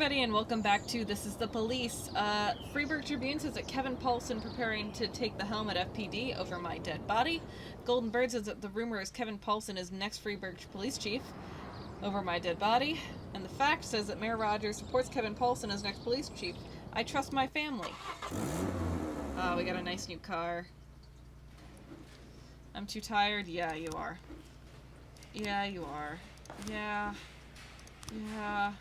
everybody, and welcome back to This is the Police. Freeburg Tribune says that Kevin Paulson preparing to take the helm at FPD over my dead body. Golden Bird says that the rumor is Kevin Paulson is next Freeburg police chief over my dead body. And the fact says that Mayor Rogers supports Kevin Paulson as next police chief. I trust my family. Oh, we got a nice new car. I'm too tired? Yeah, you are. Yeah, you are. Yeah. Yeah.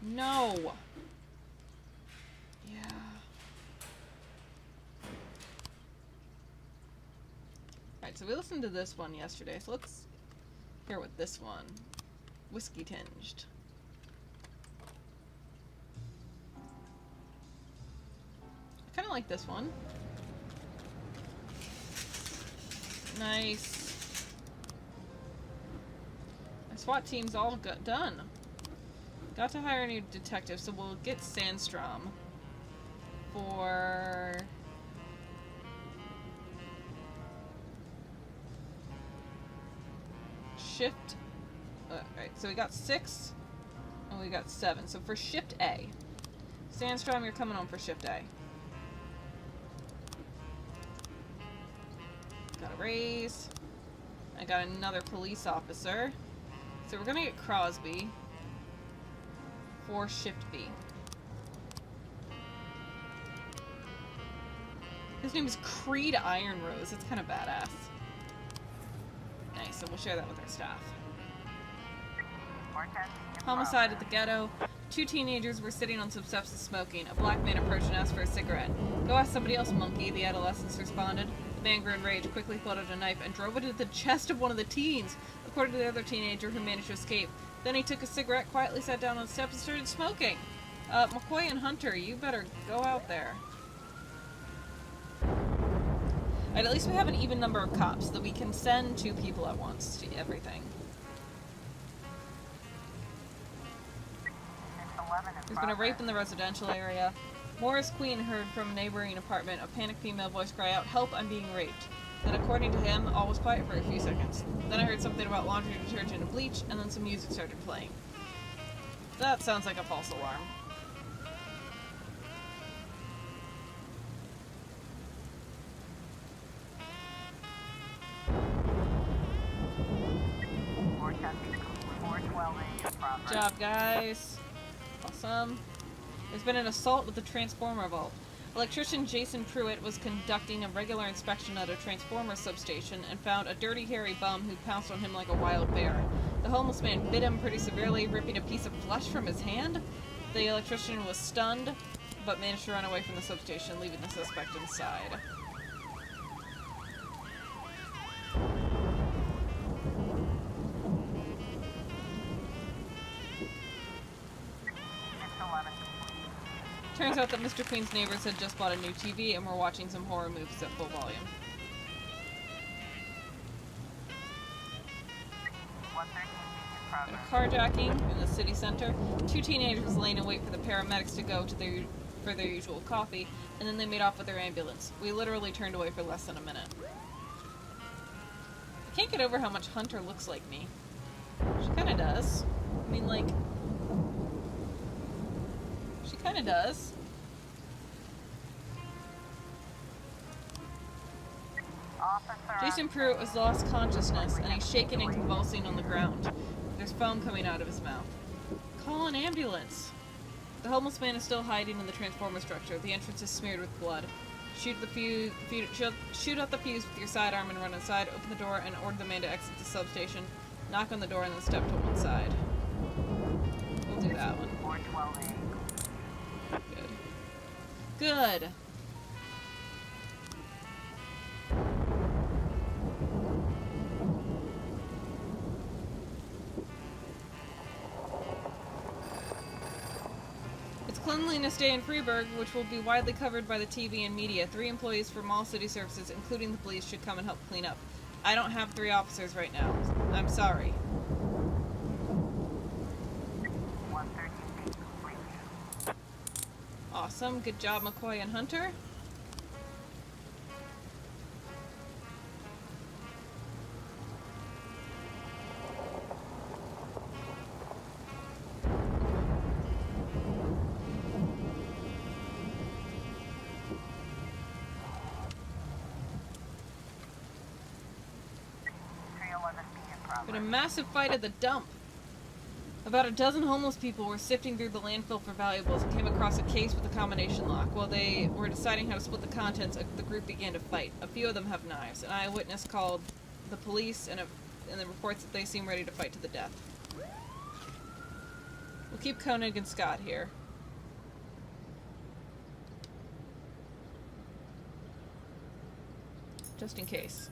No. Yeah. Alright, so we listened to this one yesterday, so let's hear what this one. Whiskey tinged. I kind of like this one. Nice. My SWAT team's all done. Got to hire a new detective, so we'll get Sandstrom for shift. Alright, so we got 6 and we got 7. So for shift A, Sandstrom, you're coming on for shift A. Got a raise. I got another police officer. So we're gonna get Crosby for shift B. His name is Creed Ironrose. It's kind of badass. Nice, so we'll share that with our staff. Homicide at the ghetto. 2 teenagers were sitting on some steps and smoking. A black man approached and asked for a cigarette. Go ask somebody else, monkey, the adolescents responded. The man grew enraged, quickly pulled out a knife, and drove it into the chest of one of the teens, according to the other teenager who managed to escape. Then he took a cigarette, quietly sat down on the steps, and started smoking. McCoy and Hunter, you better go out there. Alright, at least we have an even number of cops that we can send 2 people at once to everything. There's been a rape in the residential area. Morris Queen heard from a neighboring apartment a panicked female voice cry out, "Help, I'm being raped." Then, according to him, all was quiet for a few seconds. Then I heard something about laundry detergent and bleach, and then some music started playing. That sounds like a false alarm. Good job, guys. Awesome. There's been an assault with the transformer vault. Electrician Jason Pruitt was conducting a regular inspection at a transformer substation and found a dirty, hairy bum who pounced on him like a wild bear. The homeless man bit him pretty severely, ripping a piece of flesh from his hand. The electrician was stunned, but managed to run away from the substation, leaving the suspect inside. Turns out that Mr. Queen's neighbors had just bought a new TV and were watching some horror movies at full volume. And a carjacking in the city center. 2 teenagers laying in wait for the paramedics to go to for their usual coffee, and then they made off with their ambulance. We literally turned away for less than a minute. I can't get over how much Hunter looks like me. She kinda does. I mean, like... She kinda does. Jason Pruitt has lost consciousness, and he's shaking and convulsing on the ground. There's foam coming out of his mouth. Call an ambulance! The homeless man is still hiding in the transformer structure. The entrance is smeared with blood. Shoot out the fuse with your sidearm and run inside. Open the door and order the man to exit the substation. Knock on the door and then step to one side. We'll do that one. Good. Good. It's Cleanliness Day in Freeburg, which will be widely covered by the TV and media. 3 employees from all city services, including the police, should come and help clean up. I don't have 3 officers right now. I'm sorry. Awesome. Good job, McCoy and Hunter. Been a massive fight at the dump. About a dozen homeless people were sifting through the landfill for valuables and came across a case with a combination lock. While they were deciding how to split the contents, the group began to fight. A few of them have knives. An eyewitness called the police and the reports that they seem ready to fight to the death. We'll keep Koenig and Scott here. Just in case.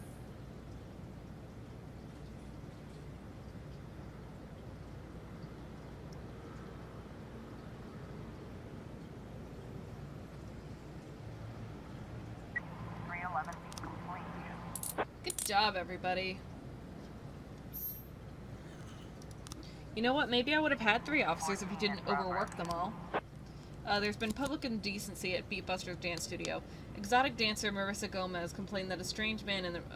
Good job, everybody. You know what? Maybe I would have had 3 officers if you didn't overwork them all. There's been public indecency at Beatbuster's dance studio. Exotic dancer Marissa Gomez complained that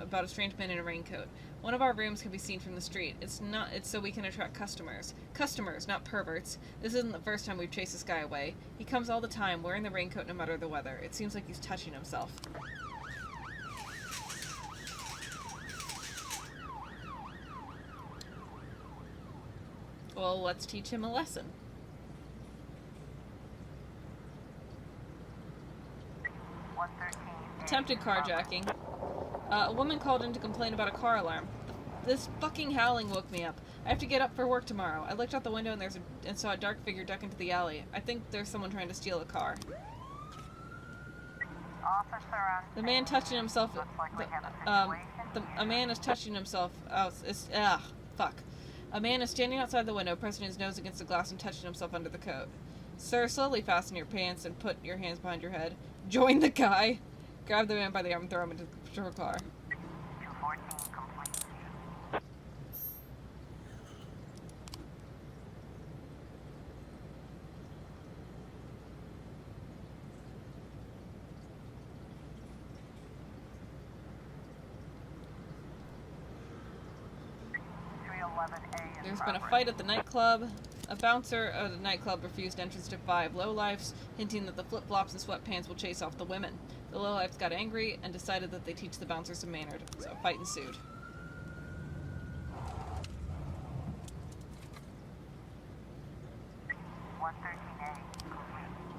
about a strange man in a raincoat. One of our rooms can be seen from the street. It's so we can attract customers. Customers, not perverts. This isn't the first time we've chased this guy away. He comes all the time, wearing the raincoat no matter the weather. It seems like he's touching himself. Well, let's teach him a lesson. Attempted carjacking. A woman called in to complain about a car alarm. This fucking howling woke me up. I have to get up for work tomorrow. I looked out the window and saw a dark figure duck into the alley. I think there's someone trying to steal a car. The man touching himself. A man is touching himself. Fuck. A man is standing outside the window, pressing his nose against the glass and touching himself under the coat. Sir, slowly fasten your pants and put your hands behind your head. Join the guy. Grab the man by the arm and throw him into the patrol car. 214 complete. 311A. There's been a fight at the nightclub. A bouncer at the nightclub refused entrance to 5 lowlifes, hinting that the flip-flops and sweatpants will chase off the women. The lowlifes got angry and decided that they teach the bouncers some manners, so a fight ensued.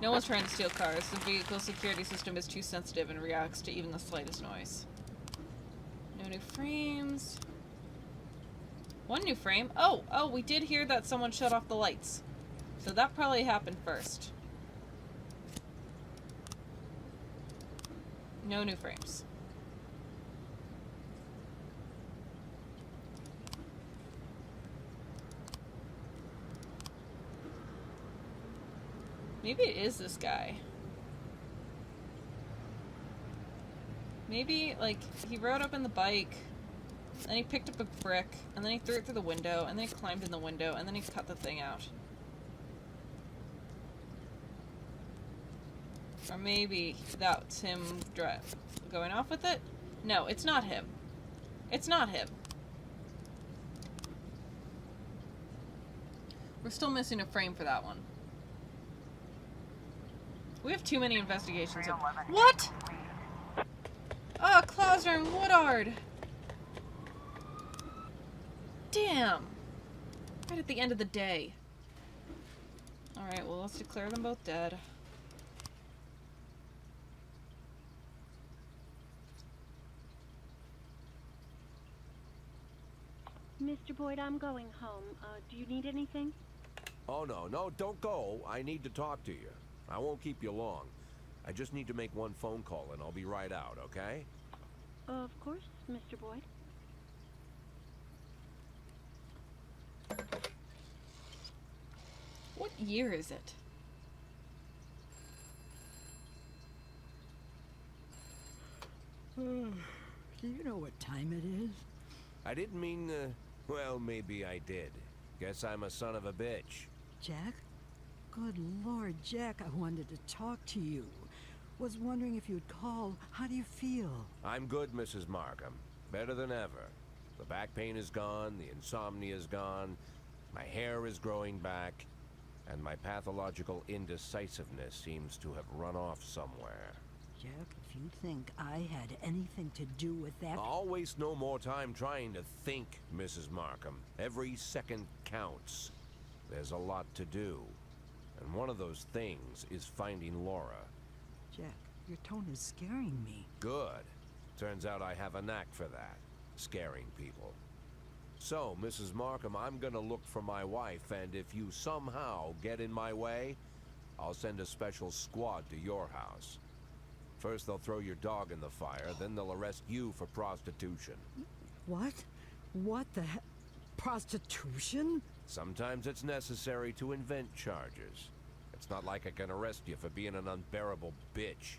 No one's trying to steal cars. The vehicle security system is too sensitive and reacts to even the slightest noise. No new frames. 1 new frame. Oh, we did hear that someone shut off the lights. So that probably happened first. No new frames. Maybe it is this guy. Maybe, like, he rode up in the bike, then he picked up a brick, and then he threw it through the window, and then he climbed in the window, and then he cut the thing out. Or maybe that's him going off with it? No, it's not him. It's not him. We're still missing a frame for that one. We have too many investigations. What? Ah, Klausner and Woodard. Damn. Right at the end of the day. Alright, well, let's declare them both dead. Mr. Boyd, I'm going home. Do you need anything? Oh, no, don't go. I need to talk to you. I won't keep you long. I just need to make 1 phone call and I'll be right out, okay? Of course, Mr. Boyd. What year is it? Do you know what time it is? I didn't mean, well, maybe I did. Guess I'm a son of a bitch. Jack? Good Lord, Jack, I wanted to talk to you. Was wondering if you'd call. How do you feel? I'm good, Mrs. Markham. Better than ever. The back pain is gone, the insomnia is gone, my hair is growing back, and my pathological indecisiveness seems to have run off somewhere. Jack, if you think I had anything to do with that... I'll waste no more time trying to think, Mrs. Markham. Every second counts. There's a lot to do. And one of those things is finding Laura. Jack, your tone is scaring me. Good. Turns out I have a knack for that. Scaring people. So, Mrs. Markham, I'm gonna look for my wife, and if you somehow get in my way, I'll send a special squad to your house. First they'll throw your dog in the fire, then they'll arrest you for prostitution. What? What the he... Prostitution? Sometimes it's necessary to invent charges. It's not like I can arrest you for being an unbearable bitch.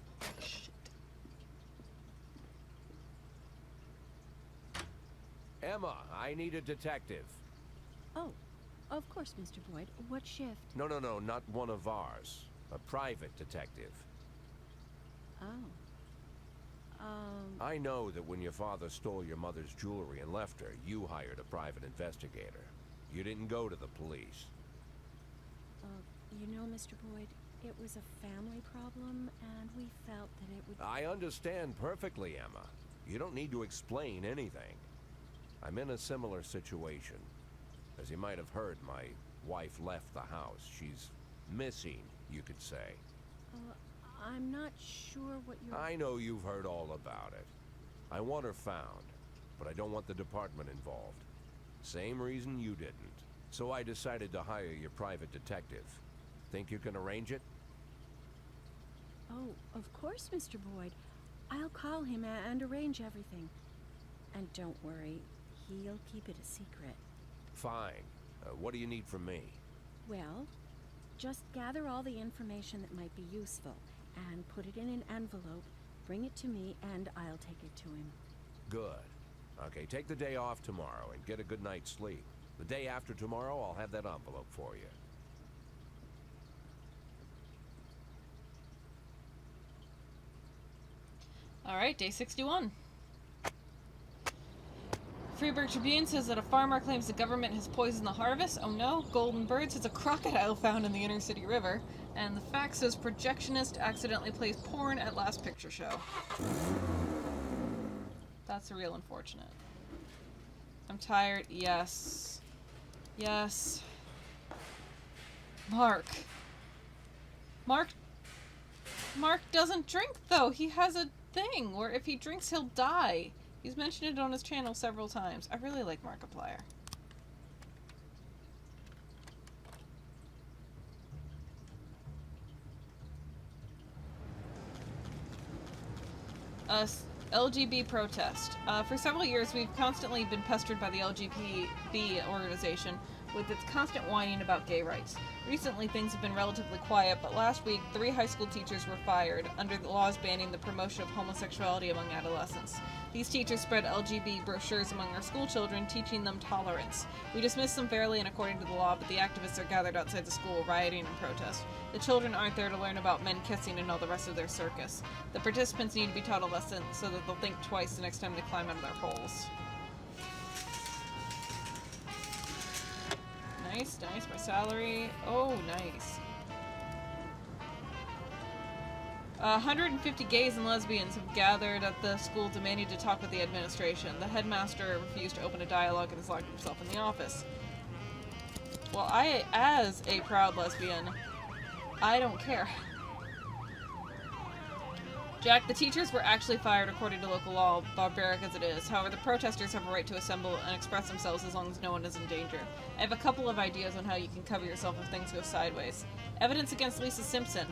Emma, I need a detective. Oh, of course, Mr. Boyd. What shift? No, not one of ours. A private detective. Oh. I know that when your father stole your mother's jewelry and left her, you hired a private investigator. You didn't go to the police. You know, Mr. Boyd, it was a family problem, and we felt that it would... I understand perfectly, Emma. You don't need to explain anything. I'm in a similar situation. As you might have heard, my wife left the house. She's missing, you could say. I'm not sure what you're... I know you've heard all about it. I want her found, but I don't want the department involved. Same reason you didn't. So I decided to hire your private detective. Think you can arrange it? Oh, of course, Mr. Boyd. I'll call him and arrange everything. And don't worry, he'll keep it a secret. Fine. What do you need from me? Well, just gather all the information that might be useful and put it in an envelope, bring it to me, and I'll take it to him. Good. Okay, take the day off tomorrow and get a good night's sleep. The day after tomorrow, I'll have that envelope for you. Alright, day 61. Freeburg Tribune says that a farmer claims the government has poisoned the harvest. Oh no. Golden Bird says a crocodile found in the inner city river. And the fax says projectionist accidentally plays porn at last picture show. That's real unfortunate. I'm tired. Yes. Yes. Mark doesn't drink, though. He has a thing where if he drinks, he'll die. He's mentioned it on his channel several times. I really like Markiplier. LGB protest. For several years, we've constantly been pestered by the LGBT organization with its constant whining about gay rights. Recently, things have been relatively quiet, but last week, 3 high school teachers were fired under the laws banning the promotion of homosexuality among adolescents. These teachers spread LGBT brochures among our school children, teaching them tolerance. We dismissed them fairly and according to the law, but the activists are gathered outside the school, rioting in protest. The children aren't there to learn about men kissing and all the rest of their circus. The participants need to be taught a lesson so that they'll think twice the next time they climb out of their holes. Nice, nice. My salary. Oh, nice. 150 gays and lesbians have gathered at the school demanding to talk with the administration. The headmaster refused to open a dialogue and has locked himself in the office. Well, as a proud lesbian, I don't care. Jack, the teachers were actually fired according to local law, barbaric as it is. However, the protesters have a right to assemble and express themselves as long as no one is in danger. I have a couple of ideas on how you can cover yourself if things go sideways. Evidence against Lisa Simpson.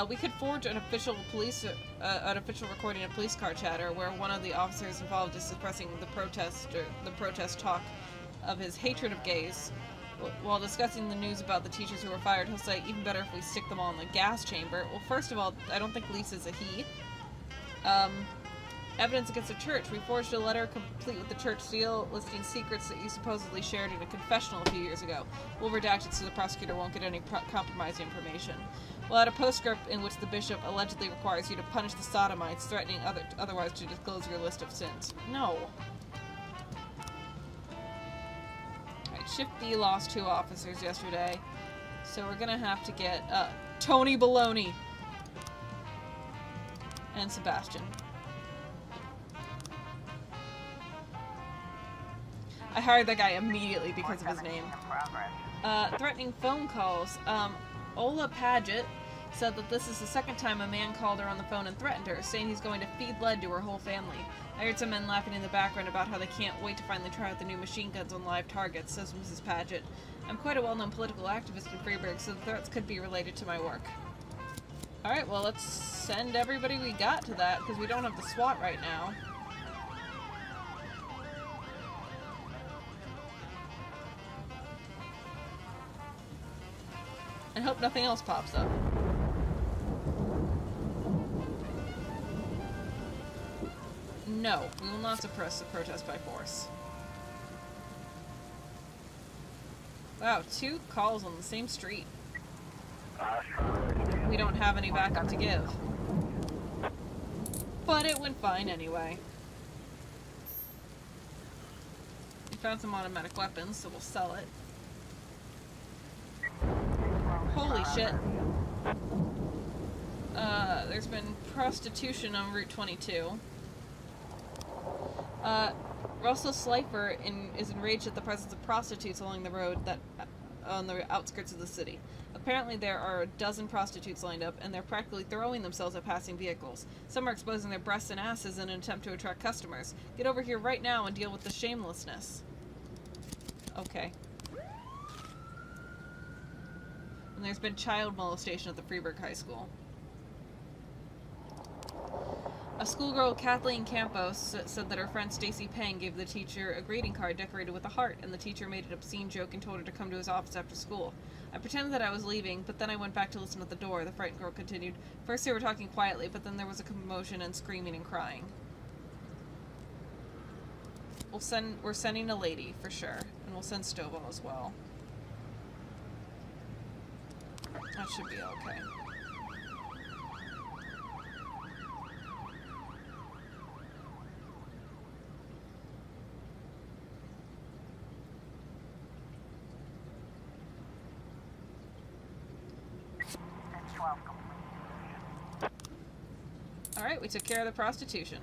We could forge an official recording of police car chatter where one of the officers involved is suppressing the protest talk of his hatred of gays. While discussing the news about the teachers who were fired, he'll say, even better if we stick them all in the gas chamber. Well, first of all, I don't think Lisa's a he. Evidence against the church. We forged a letter complete with the church seal listing secrets that you supposedly shared in a confessional a few years ago. We'll redact it so the prosecutor won't get any compromising information. We'll add a postscript in which the bishop allegedly requires you to punish the sodomites, threatening otherwise to disclose your list of sins. No. Alright, Shift B lost 2 officers yesterday, so we're gonna have to get, Tony Baloney. And Sebastian. I hired that guy immediately because of his name. In progress. Threatening phone calls. Ola Paget said that this is the second time a man called her on the phone and threatened her, saying he's going to feed lead to her whole family. I heard some men laughing in the background about how they can't wait to finally try out the new machine guns on live targets, says Mrs. Paget. I'm quite a well-known political activist in Freeburg, so the threats could be related to my work. Alright, well, let's send everybody we got to that, because we don't have the SWAT right now. And hope nothing else pops up. No, we will not suppress the protest by force. Wow, 2 calls on the same street. We don't have any backup to give. But it went fine anyway. We found some automatic weapons, so we'll sell it. Holy shit. There's been prostitution on Route 22. Russell Slifer is enraged at the presence of prostitutes along the road that on the outskirts of the city. Apparently there are a dozen prostitutes lined up, and they're practically throwing themselves at passing vehicles. Some are exposing their breasts and asses in an attempt to attract customers. Get over here right now and deal with the shamelessness. Okay. And there's been child molestation at the Freeburg High School. A schoolgirl, Kathleen Campos, said that her friend Stacy Pang gave the teacher a greeting card decorated with a heart, and the teacher made an obscene joke and told her to come to his office after school. I pretended that I was leaving, but then I went back to listen at the door. The frightened girl continued. First they were talking quietly, but then there was a commotion and screaming and crying. We're sending a lady, for sure. And we'll send Stovall as well. That should be okay. Alright, we took care of the prostitution.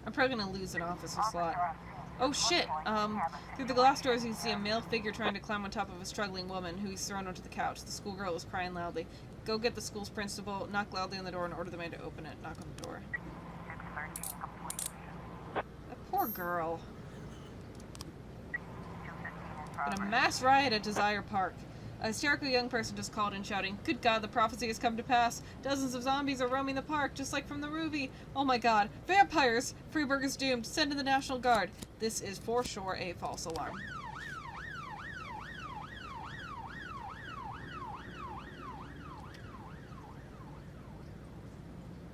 I'm probably gonna lose an officer slot. Oh shit! Through the glass doors you see a male figure trying to climb on top of a struggling woman who he's thrown onto the couch. The schoolgirl is crying loudly. Go get the school's principal, knock loudly on the door and order the man to open it. Knock on the door. That poor girl. Been a mass riot at Desire Park. A hysterical young person just called in shouting, "Good God, the prophecy has come to pass. Dozens of zombies are roaming the park, just like from the movie. Oh my God, vampires! Freeburg is doomed. Send in the National Guard." This is for sure a false alarm.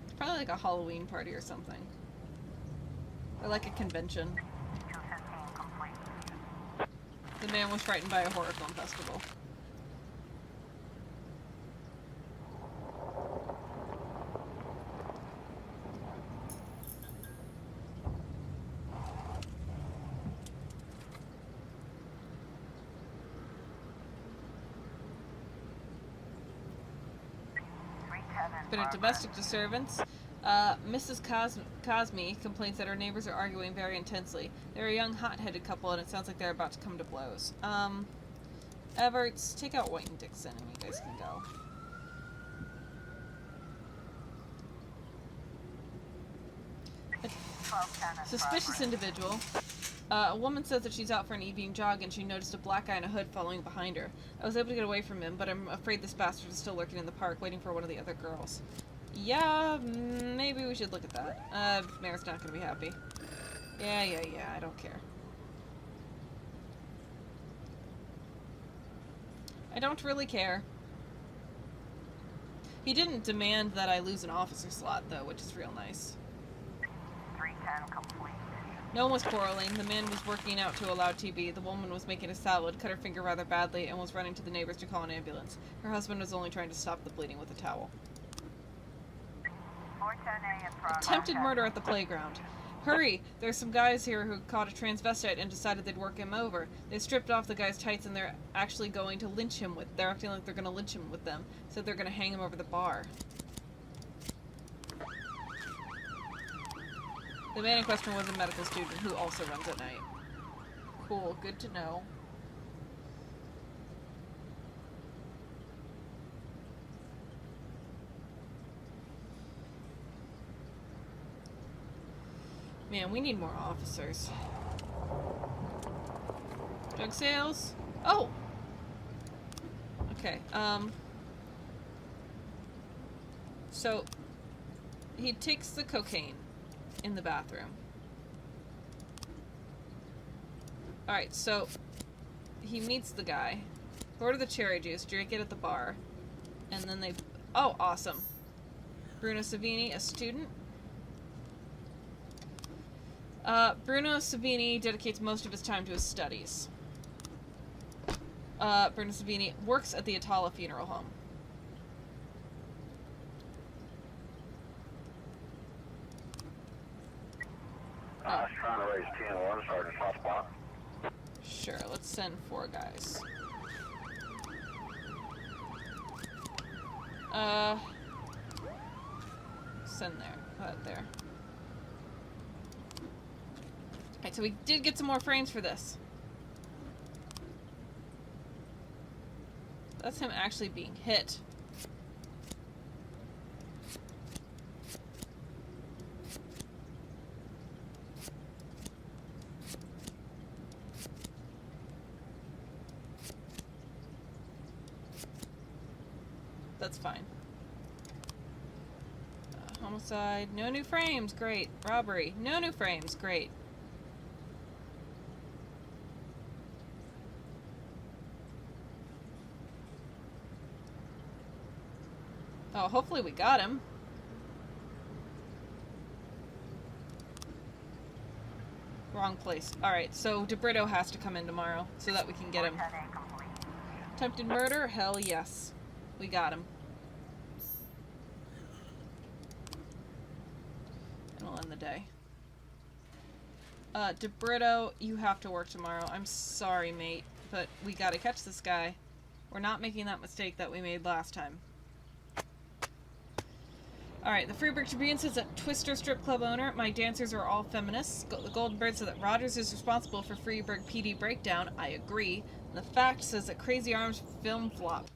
It's probably like a Halloween party or something. Or like a convention. The man was frightened by a horror film festival. Been a domestic disturbance. Mrs. Cosme complains that her neighbors are arguing very intensely. They're a young, hot-headed couple, and it sounds like they're about to come to blows. Everts, take out White and Dixon, and you guys can go. A suspicious individual. A woman says that she's out for an evening jog and she noticed a black guy in a hood following behind her. I was able to get away from him, but I'm afraid this bastard is still lurking in the park, waiting for one of the other girls. Yeah, maybe we should look at that. Mayor's not gonna be happy. Yeah, I don't care. I don't really care. He didn't demand that I lose an officer slot, though, which is real nice. 310 complete. No one was quarreling. The man was working out to a loud TV. The woman was making a salad, cut her finger rather badly, and was running to the neighbors to call an ambulance. Her husband was only trying to stop the bleeding with a towel. 410A in progress. Attempted murder at the playground. Hurry! There's some guys here who caught a transvestite and decided they'd work him over. They stripped off the guy's tights and they're actually going to lynch him with... They're acting like they're going to lynch him with them. So they're going to hang him over the bar. The man in question was a medical student who also runs at night. Cool, good to know. Man, we need more officers. Drug sales? Oh! Okay, so, he takes the cocaine in the bathroom. Alright, so, he meets the guy. Order the cherry juice, drink it at the bar. And then they... Oh, awesome. Bruno Savini, a student? Bruno Savini dedicates most of his time to his studies. Bruno Savini works at the Atala Funeral Home. I was trying to raise 10-1, Sergeant Hotspot. Sure, let's send 4 guys. Send there. Put there. Alright, so we did get some more frames for this. That's him actually being hit. That's fine. Homicide. No new frames. Great. Robbery. No new frames. Great. Oh, hopefully we got him. Wrong place. Alright, so DeBrito has to come in tomorrow so that we can get him. Attempted murder? Hell yes. We got him. And we'll end the day. DeBrito, you have to work tomorrow. I'm sorry, mate, but we gotta catch this guy. We're not making that mistake that we made last time. Alright, the Freeburg Tribune says that Twister strip club owner, my dancers are all feminists. The Golden Bird says that Rogers is responsible for Freeburg PD breakdown. I agree. And the Fact says that Crazy Arms film flop.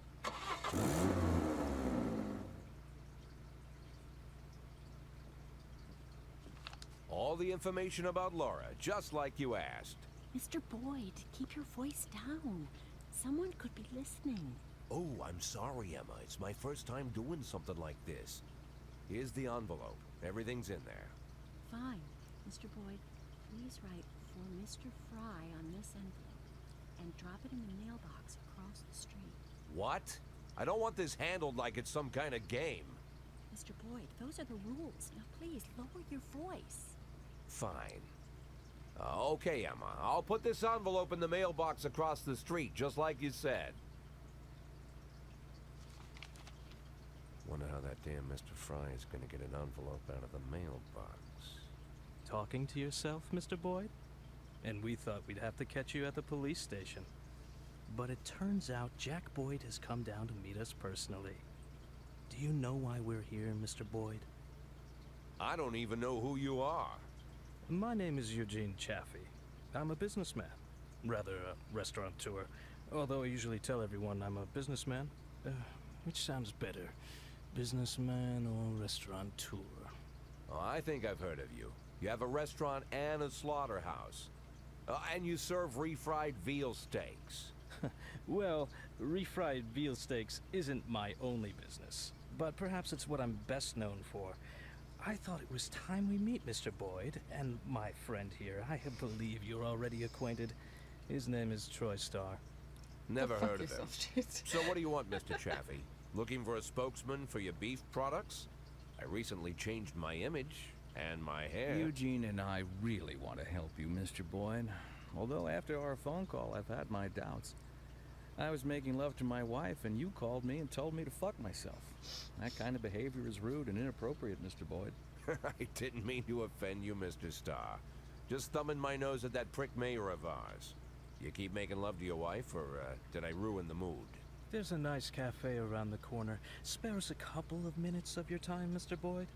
All the information about Laura, just like you asked. Mr. Boyd, keep your voice down. Someone could be listening. Oh, I'm sorry, Emma. It's my first time doing something like this. Here's the envelope. Everything's in there. Fine. Mr. Boyd, please write for Mr. Fry on this envelope and drop it in the mailbox across the street. What? I don't want this handled like it's some kind of game. Mr. Boyd, those are the rules. Now please, lower your voice. Fine. Okay, Emma. I'll put this envelope in the mailbox across the street, just like you said. Wonder how that damn Mr. Fry is gonna get an envelope out of the mailbox. Talking to yourself, Mr. Boyd? And we thought we'd have to catch you at the police station. But it turns out Jack Boyd has come down to meet us personally. Do you know why we're here, Mr. Boyd? I don't even know who you are. My name is Eugene Chaffee. I'm a businessman. Rather, a restaurateur. Although I usually tell everyone I'm a businessman. Which sounds better? Businessman or restaurateur? Oh, I think I've heard of you. You have a restaurant and a slaughterhouse. And you serve refried veal steaks. Well, refried veal steaks isn't my only business. But perhaps it's what I'm best known for. I thought it was time we meet Mr. Boyd and my friend here. I believe you're already acquainted. His name is Troy Starr. Never Go fuck heard of him. yourself, dude. So what do you want, Mr. Chaffee? Looking for a spokesman for your beef products? I recently changed my image and my hair. Eugene and I really want to help you, Mr. Boyd. Although after our phone call, I've had my doubts. I was making love to my wife, and you called me and told me to fuck myself. That kind of behavior is rude and inappropriate, Mr. Boyd. I didn't mean to offend you, Mr. Starr. Just thumbing my nose at that prick mayor of ours. You keep making love to your wife, or did I ruin the mood? There's a nice cafe around the corner. Spare us a couple of minutes of your time, Mr. Boyd.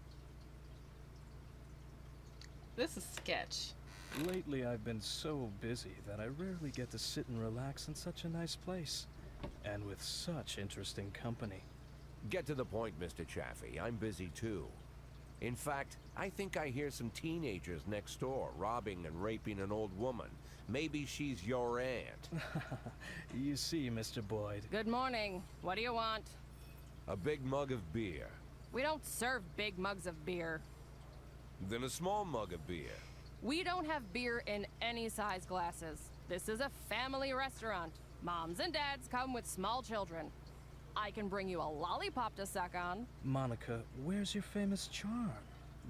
This is sketch. Lately, I've been so busy that I rarely get to sit and relax in such a nice place. And with such interesting company. Get to the point, Mr. Chaffee. I'm busy too. In fact, I think I hear some teenagers next door robbing and raping an old woman. Maybe she's your aunt. You see, Mr. Boyd. Good morning. What do you want? A big mug of beer. We don't serve big mugs of beer. Then a small mug of beer. We don't have beer in any size glasses. This is a family restaurant. Moms and dads come with small children. I can bring you a lollipop to suck on. Monica, where's your famous charm?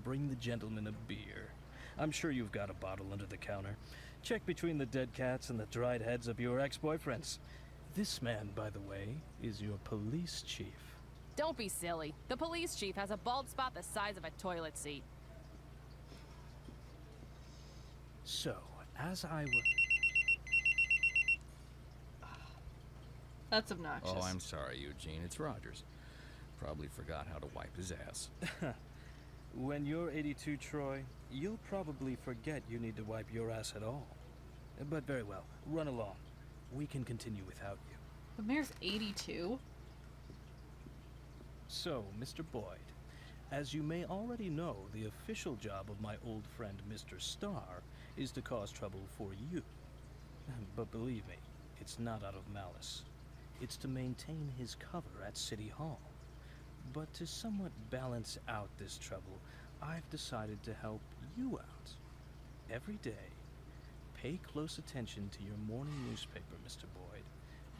Bring the gentleman a beer. I'm sure you've got a bottle under the counter. Check between the dead cats and the dried heads of your ex-boyfriends. This man, by the way, is your police chief. Don't be silly. The police chief has a bald spot the size of a toilet seat. So, as I was... That's obnoxious. Oh, I'm sorry, Eugene. It's Rogers. Probably forgot how to wipe his ass. When you're 82, Troy, you'll probably forget you need to wipe your ass at all. But very well, run along. We can continue without you. The mayor's 82? So, Mr. Boyd, as you may already know, the official job of my old friend Mr. Starr is to cause trouble for you. But believe me, it's not out of malice. It's to maintain his cover at City Hall. But to somewhat balance out this trouble, I've decided to help you out. Every day, pay close attention to your morning newspaper, Mr. Boyd.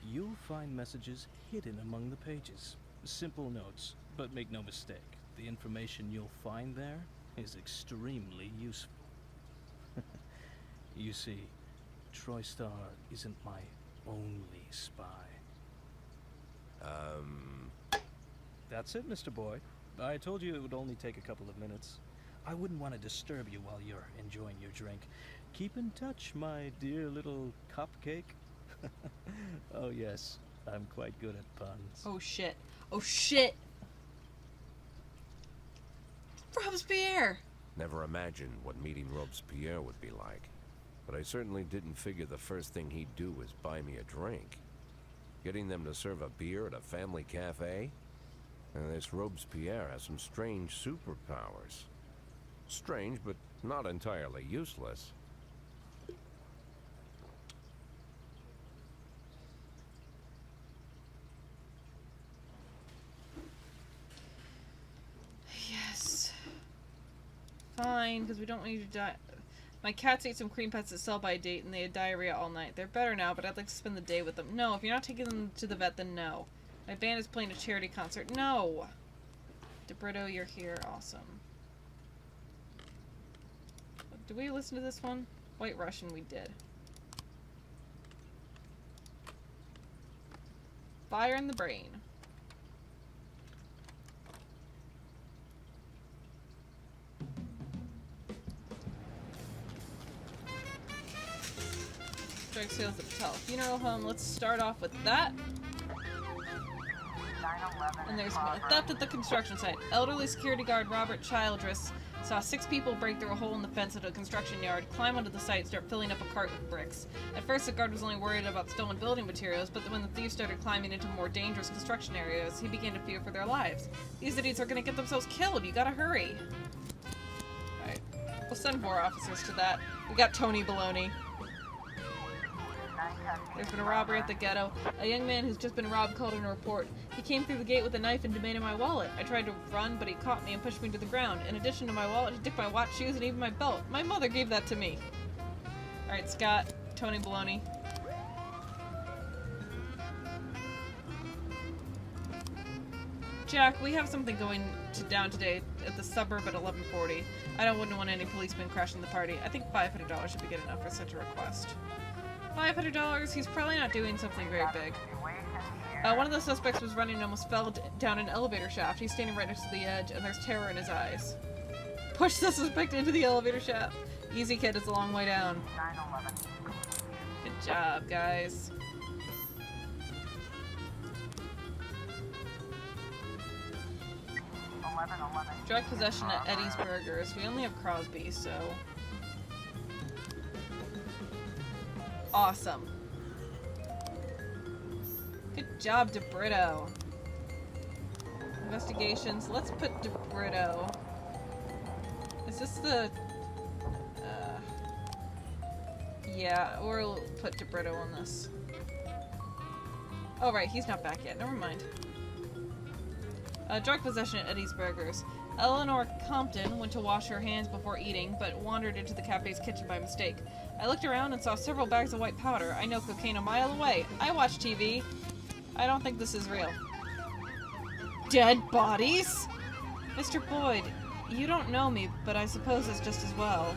You'll find messages hidden among the pages. Simple notes, but make no mistake, the information you'll find there is extremely useful. You see, Troy Starr isn't my only spy. That's it, Mr. Boyd. I told you it would only take a couple of minutes. I wouldn't want to disturb you while you're enjoying your drink. Keep in touch, my dear little cupcake. Oh yes, I'm quite good at puns. Oh shit. Oh shit! Robespierre! Never imagined what meeting Robespierre would be like. But I certainly didn't figure the first thing he'd do was buy me a drink. Getting them to serve a beer at a family cafe? And this Robespierre has some strange superpowers. Strange, but not entirely useless. Yes. Fine, because we don't want you to die. My cats ate some cream pets at sell-by date and they had diarrhea all night. They're better now, but I'd like to spend the day with them. No, if you're not taking them to the vet, then no. My band is playing a charity concert. No! DeBrito, you're here. Awesome. Did we listen to this one? White Russian, we did. Fire in the Brain. Drug sales at Patel Funeral Home. Let's start off with that. And there's a theft at the construction site. Elderly security guard Robert Childress saw 6 people break through a hole in the fence at a construction yard, climb onto the site, and start filling up a cart with bricks. At first, the guard was only worried about stolen building materials, but when the thieves started climbing into more dangerous construction areas, he began to fear for their lives. These idiots are going to get themselves killed. You gotta hurry. Alright. We'll send more officers to that. We got Tony Baloney. There's been a robbery at the ghetto. A young man who's just been robbed called in a report. He came through the gate with a knife and demanded my wallet. I tried to run, but he caught me and pushed me to the ground. In addition to my wallet, he took my watch, shoes, and even my belt. My mother gave that to me. Alright, Scott. Tony Baloney. Jack, we have something going down today at the suburb at 11:40. I wouldn't want any policemen crashing the party. I think $500 should be good enough for such a request. $500? He's probably not doing something very big. One of the suspects was running and almost fell down an elevator shaft. He's standing right next to the edge, and there's terror in his eyes. Push the suspect into the elevator shaft. Easy, kid. It's a long way down. 911. Good job, guys. Drug possession at Eddie's Burgers. We only have Crosby, so... Awesome. Good job, DeBrito. Investigations. Let's put DeBrito. Is this the... yeah, we'll put DeBrito on this. Oh, right, he's not back yet. Never mind. Drug possession at Eddie's Burgers. Eleanor Compton went to wash her hands before eating, but wandered into the cafe's kitchen by mistake. I looked around and saw several bags of white powder. I know cocaine a mile away. I watch TV. I don't think this is real. Dead bodies? Mr. Boyd, you don't know me, but I suppose it's just as well.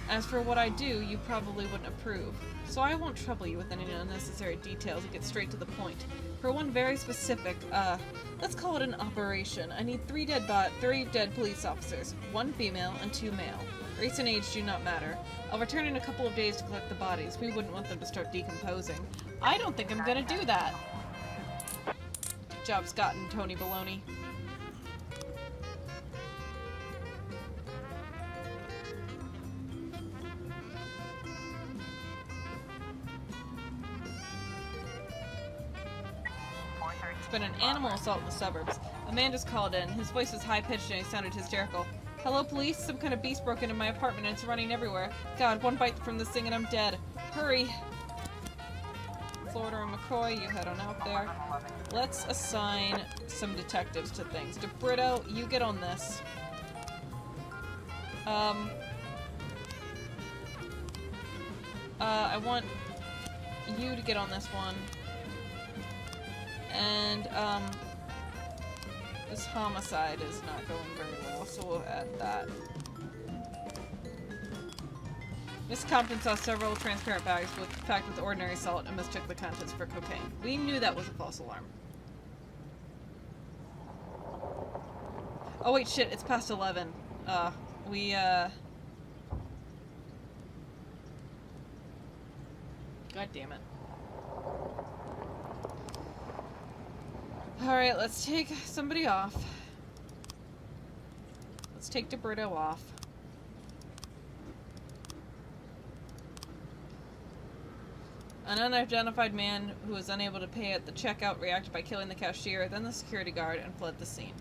As for what I do, you probably wouldn't approve. So I won't trouble you with any unnecessary details and get straight to the point. For one very specific, let's call it an operation. I need three dead police officers, 1 female and 2 male. Race and age do not matter. I'll return in a couple of days to collect the bodies. We wouldn't want them to start decomposing. I don't think I'm gonna do that. Good job, Scott and Tony Baloney. Been an animal assault in the suburbs. A man just called in. His voice was high-pitched and he sounded hysterical. Hello, police? Some kind of beast broke into my apartment and it's running everywhere. God, one bite from this thing and I'm dead. Hurry! Florida and McCoy, you head on out there. Let's assign some detectives to things. DeBrito, you get on this. I want you to get on this one. And, this homicide is not going very well, so we'll add that. Miss Compton saw several transparent bags packed with ordinary salt and mistook the contents for cocaine. We knew that was a false alarm. Oh wait, shit, it's past 11. God damn it. Alright, let's take somebody off. Let's take DeBrito off. An unidentified man who was unable to pay at the checkout reacted by killing the cashier, then the security guard, and fled the scene.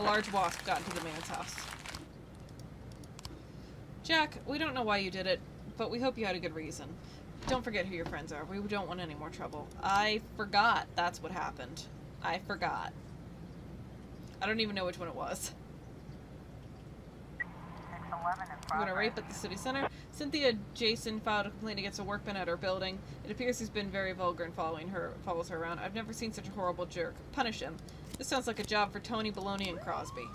A large wasp got into the man's house. Jack, we don't know why you did it, but we hope you had a good reason. Don't forget who your friends are. We don't want any more trouble. I forgot that's what happened. I forgot. I don't even know which one it was. We're gonna rape at the city center. Cynthia Jason filed a complaint against a workman at her building. It appears he's been very vulgar and follows her around. I've never seen such a horrible jerk. Punish him. This sounds like a job for Tony Baloney and Crosby.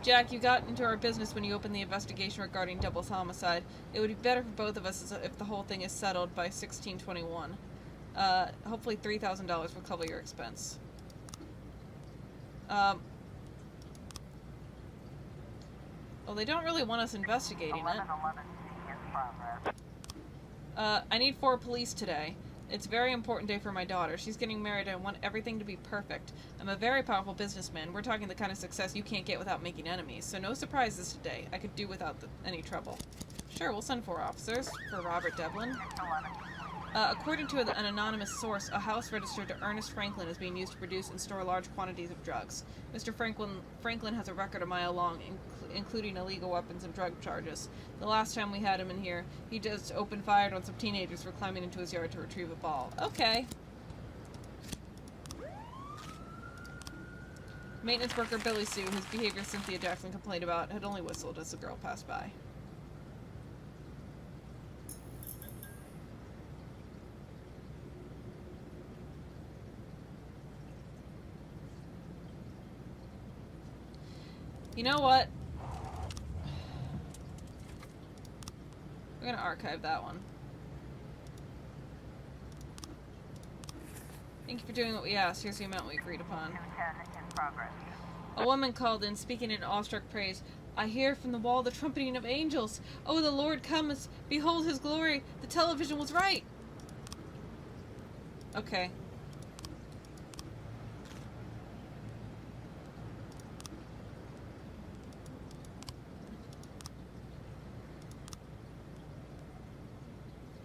Jack, you got into our business when you opened the investigation regarding Double's homicide. It would be better for both of us if the whole thing is settled by 1621. Hopefully $3,000 will cover your expense. Well, they don't really want us investigating it. I need 4 police today. It's a very important day for my daughter. She's getting married and I want everything to be perfect. I'm a very powerful businessman. We're talking the kind of success you can't get without making enemies. So no surprises today. I could do without any trouble. Sure, we'll send 4 officers for Robert Devlin. According to an anonymous source, a house registered to Ernest Franklin is being used to produce and store large quantities of drugs. Mr. Franklin has a record a mile long, including illegal weapons and drug charges. The last time we had him in here, he just opened fire on some teenagers for climbing into his yard to retrieve a ball. Okay. Maintenance worker Billy Sue, whose behavior Cynthia Jackson complained about, had only whistled as the girl passed by. You know what? We're gonna archive that one. Thank you for doing what we asked. Here's the amount we agreed upon. 210 in progress. A woman called in, speaking in awestruck praise. I hear from the wall the trumpeting of angels. Oh, the Lord comes. Behold his glory. The television was right. Okay.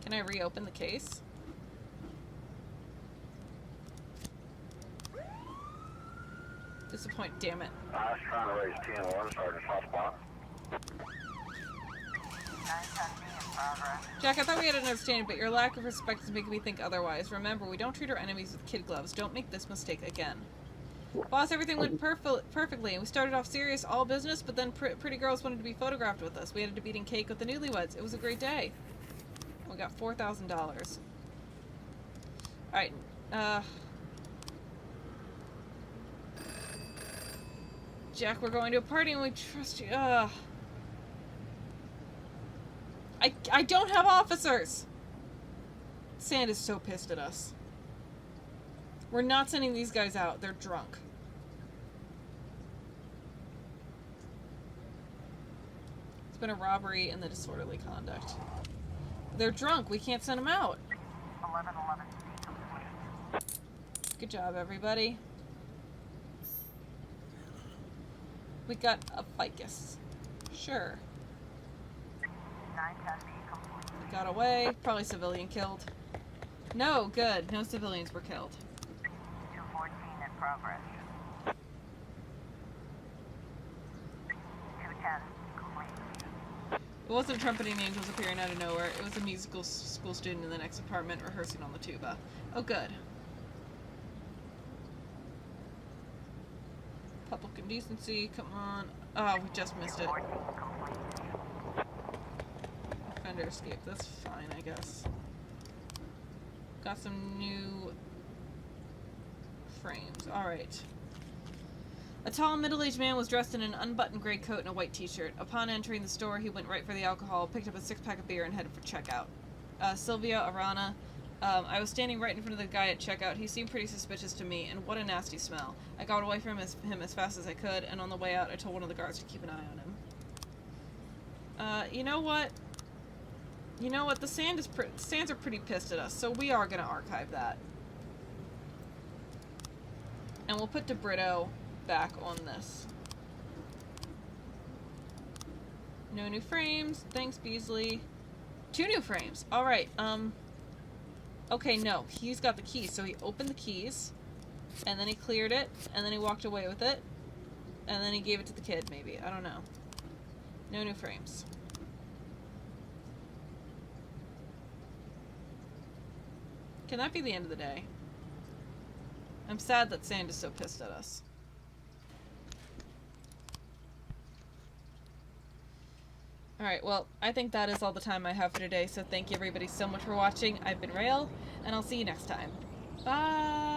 Can I reopen the case? Disappoint, damn it. I was trying to raise 10-1, Sergeant Softball. 910B in progress. Jack, I thought we had an understanding, but your lack of respect is making me think otherwise. Remember, we don't treat our enemies with kid gloves. Don't make this mistake again. Boss, everything went perfectly, and we started off serious, all business, but then pretty girls wanted to be photographed with us. We ended up eating cake with the newlyweds. It was a great day. We got $4,000. Alright, Jack, we're going to a party and we trust you. I don't have officers! Sand is so pissed at us. We're not sending these guys out. They're drunk. It's been a robbery and the disorderly conduct. They're drunk. We can't send them out. 1111C complete. Good job, everybody. We got a ficus. Sure. 910B complete. Got away. Probably civilian killed. No, good. No civilians were killed. 214 in progress. 210 complete. It wasn't trumpeting angels appearing out of nowhere. It was a musical school student in the next apartment rehearsing on the tuba. Oh, good. Public indecency, come on. Oh, we just missed it. 14 complete. Offender escape, that's fine, I guess. Got some new frames. Alright. A tall, middle-aged man was dressed in an unbuttoned gray coat and a white t-shirt. Upon entering the store, he went right for the alcohol, picked up a six-pack of beer, and headed for checkout. Sylvia Arana. I was standing right in front of the guy at checkout. He seemed pretty suspicious to me, and what a nasty smell. I got away from him as fast as I could, and on the way out, I told one of the guards to keep an eye on him. You know what? You know what? The Sands are pretty pissed at us, so we are gonna archive that. And we'll put DeBrito back on this. No new frames. Thanks, Beasley. 2 new frames. Alright, okay, no. He's got the keys, so he opened the keys, and then he cleared it, and then he walked away with it, and then he gave it to the kid, maybe. I don't know. No new frames. Can that be the end of the day? I'm sad that Sand is so pissed at us. Alright, well, I think that is all the time I have for today, so thank you everybody so much for watching. I've been Rael, and I'll see you next time. Bye!